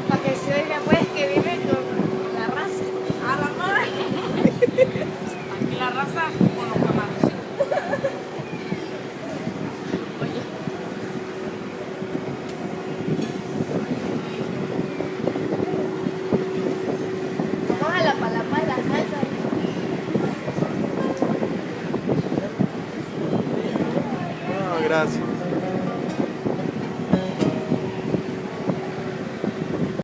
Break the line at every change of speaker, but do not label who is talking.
Para que se oiga pues que vive con la raza. A la madre.
Aquí la raza con los camaroncitos.
Oye. Vamos a la palapa de la salsa.
No, gracias.